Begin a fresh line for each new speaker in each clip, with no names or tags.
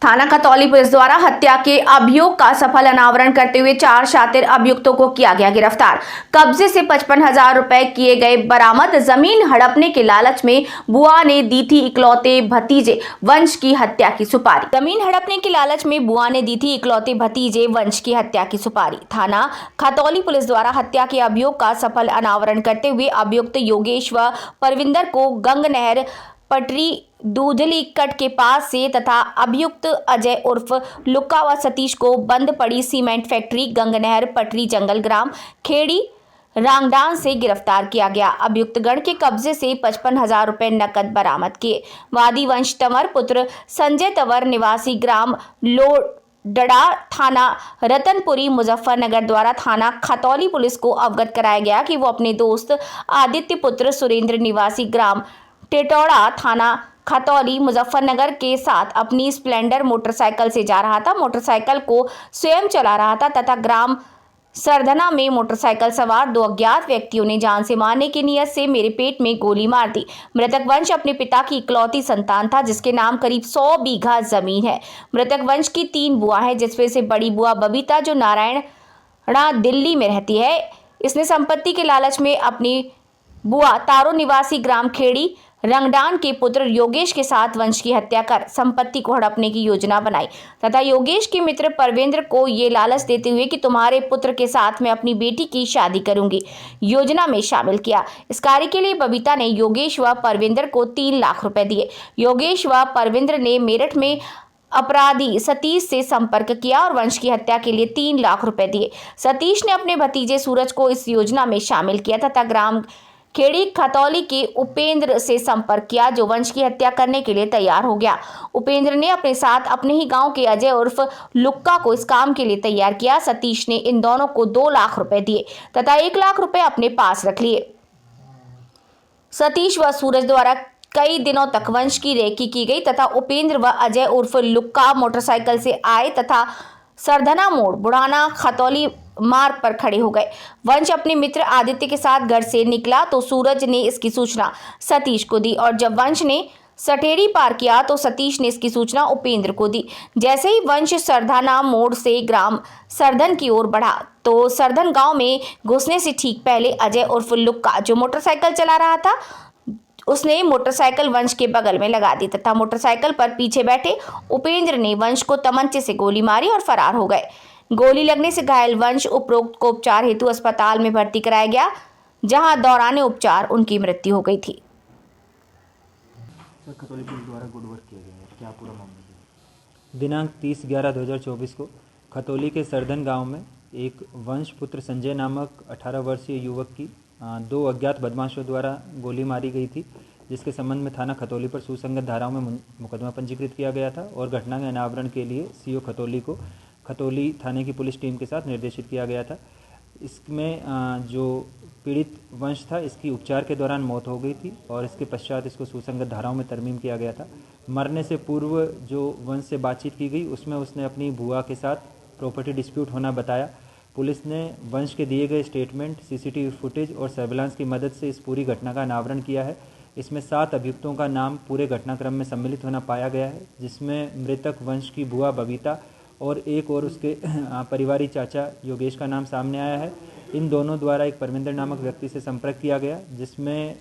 थाना खतौली पुलिस द्वारा हत्या के अभियोग का सफल अनावरण करते हुए 4 शातिर अभियुक्तों को किया गया गिरफ्तार। कब्जे से 55,000 रुपए किए गए बरामद। जमीन हड़पने के लालच में बुआ ने दी थी इकलौते भतीजे वंश की हत्या की सुपारी। जमीन हड़पने के लालच में बुआ ने दी थी इकलौते भतीजे वंश की हत्या की सुपारी। थाना खतौली पुलिस द्वारा हत्या के अभियोग का सफल अनावरण करते हुए अभियुक्त योगेश व परविंदर को गंग नहर पटरी दूधली कट के पास से तथा अभियुक्त अजय उर्फ लुक्का व सतीश को बंद पड़ी सीमेंट फैक्ट्री गंग नहर पटरी जंगल ग्राम खेड़ी रांगडान से गिरफ्तार किया गया। अभियुक्त गण के कब्जे से 55,000 रुपए नकद बरामद किए। वादी वंश तंवर पुत्र संजय तंवर निवासी ग्राम लोडड़ा थाना रतनपुरी मुजफ्फरनगर द्वारा थाना खतौली पुलिस को अवगत कराया गया कि वो अपने दोस्त आदित्य पुत्र सुरेंद्र निवासी ग्राम टेटौड़ा थाना खतौली मुजफ्फरनगर के साथ अपनी स्प्लेंडर मोटरसाइकिल से जा रहा था। मोटरसाइकिल को स्वयं चला रहा था तथा ग्राम सरधना में मोटरसाइकिल सवार 2 अज्ञात व्यक्तियों ने जान से मारने की नियत से मेरे पेट में गोली मार दी। मृतक वंश अपने पिता की इकलौती संतान था जिसके नाम करीब 100 बीघा जमीन है। मृतक वंश की 3 बुआ है जिसमें से बड़ी बुआ बबीता जो नारायणा दिल्ली में रहती है। इसने संपत्ति के लालच में अपनी बुआ तारो निवासी ग्राम खेड़ी रंगडान के पुत्र योगेश के साथ वंश की हत्या कर संपत्ति को हड़पने की योजना बनाई तथा योगेश के मित्र परवेंद्र को ये लालच देते हुए कि तुम्हारे पुत्र के साथ मैं अपनी बेटी की शादी करूंगी योजना में शामिल किया। इस कार्य के लिए बबीता ने योगेश व परवेंद्र को 3 लाख रुपए दिए। योगेश व परवेंद्र ने मेरठ में अपराधी सतीश से संपर्क किया और वंश की हत्या के लिए 3 लाख रुपए दिए। सतीश ने अपने भतीजे सूरज को इस योजना में शामिल किया तथा ग्राम खेड़ी खतौली के उपेंद्र से संपर्क किया जो वंश की हत्या करने के लिए तैयार हो गया। उपेंद्र ने अपने साथ अपने ही गांव के अजय उर्फ लुक्का को इस काम के लिए तैयार किया। सतीश ने इन दोनों को 2 लाख रुपए दिए तथा 1 लाख रुपए अपने पास रख लिए। सतीश व सूरज द्वारा कई दिनों तक वंश की रेकी की गई तथा उपेंद्र व अजय उर्फ लुक्का मोटरसाइकिल से आए तथा सरधना मोड़ बुढ़ाना खतौली मार्ग पर खड़े हो गए। वंश अपने मित्र आदित्य के साथ घर से निकला तो सूरज ने इसकी सूचना सतीश को दी और जब वंश ने सटेरी पार किया तो सतीश ने इसकी सूचना उपेंद्र को दी। जैसे ही वंश सरधना मोड़ से ग्राम सरधन की ओर बढ़ा तो सरधन गांव में घुसने से ठीक पहले अजय उर्फ लुक्का जो मोटरसाइकिल चला रहा था उसने मोटरसाइकिल वंश के बगल में लगा दी तथा मोटरसाइकिल पर पीछे बैठे उपेंद्र ने वंश को तमंचे से गोली मारी और फरार हो गए। गोली लगने से घायल वंश उपरोक्त को उपचार हेतु अस्पताल में भर्ती कराया गया जहां दौरान उपचार उनकी मृत्यु हो गई थी।
खतौली पुलिस द्वारा गुड वर्क किया गया है, क्या पूरा मामला? दिनांक 30/11/2024 को खतौली के सरधन गांव में एक वंश पुत्र संजय नामक 18 वर्षीय युवक की 2 अज्ञात बदमाशों द्वारा गोली मारी गई थी जिसके संबंध में थाना खतौली पर सुसंगत धाराओं में मुकदमा पंजीकृत किया गया था और घटना के अनावरण के लिए सीओ खतौली को खतौली थाने की पुलिस टीम के साथ निर्देशित किया गया था। इसमें जो पीड़ित वंश था इसकी उपचार के दौरान मौत हो गई थी और इसके पश्चात इसको सुसंगत धाराओं में तरमीम किया गया था। मरने से पूर्व जो वंश से बातचीत की गई उसमें उसने अपनी बुआ के साथ प्रॉपर्टी डिस्प्यूट होना बताया। पुलिस ने वंश के दिए गए स्टेटमेंट, सीसीटीवी फुटेज और सर्विलांस की मदद से इस पूरी घटना का अनावरण किया है। इसमें 7 अभियुक्तों का नाम पूरे घटनाक्रम में सम्मिलित होना पाया गया है जिसमें मृतक वंश की बुआ बबीता और एक और उसके परिवारी चाचा योगेश का नाम सामने आया है। इन दोनों द्वारा एक परविंदर नामक व्यक्ति से संपर्क किया गया जिसमें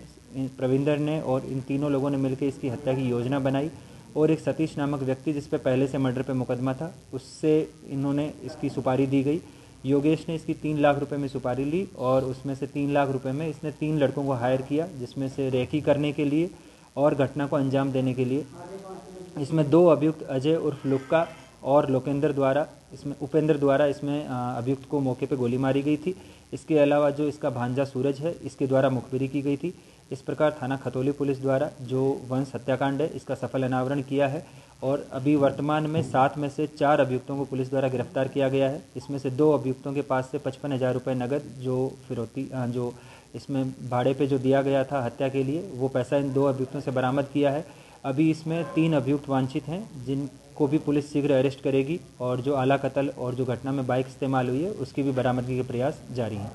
प्रविंदर ने और इन तीनों लोगों ने मिलकर इसकी हत्या की योजना बनाई और एक सतीश नामक व्यक्ति जिस पे पहले से मर्डर पे मुकदमा था उससे इन्होंने इसकी सुपारी दी गई। योगेश ने इसकी 3 लाख रुपए में सुपारी ली और उसमें से 3 लाख रुपए में इसने 3 लड़कों को हायर किया जिसमें से रेकी करने के लिए और घटना को अंजाम देने के लिए। इसमें 2 अभियुक्त अजय उर्फ लुक्का और उपेंद्र द्वारा इसमें अभियुक्त को मौके पर गोली मारी गई थी। इसके अलावा जो इसका भांजा सूरज है इसके द्वारा मुखबिरी की गई थी। इस प्रकार थाना खतौली पुलिस द्वारा जो वंश हत्याकांड है इसका सफल अनावरण किया है और अभी वर्तमान में 7 में से 4 अभियुक्तों को पुलिस द्वारा गिरफ्तार किया गया है। इसमें से 2 अभियुक्तों के पास से 55,000 रुपये नगद जो फिरौती जो इसमें भाड़े पे जो दिया गया था हत्या के लिए वो पैसा इन 2 अभियुक्तों से बरामद किया है। अभी इसमें 3 अभियुक्त वांछित हैं जिनको भी पुलिस शीघ्र अरेस्ट करेगी और जो आला कत्ल और जो घटना में बाइक इस्तेमाल हुई है उसकी भी बरामदगी के प्रयास जारी हैं।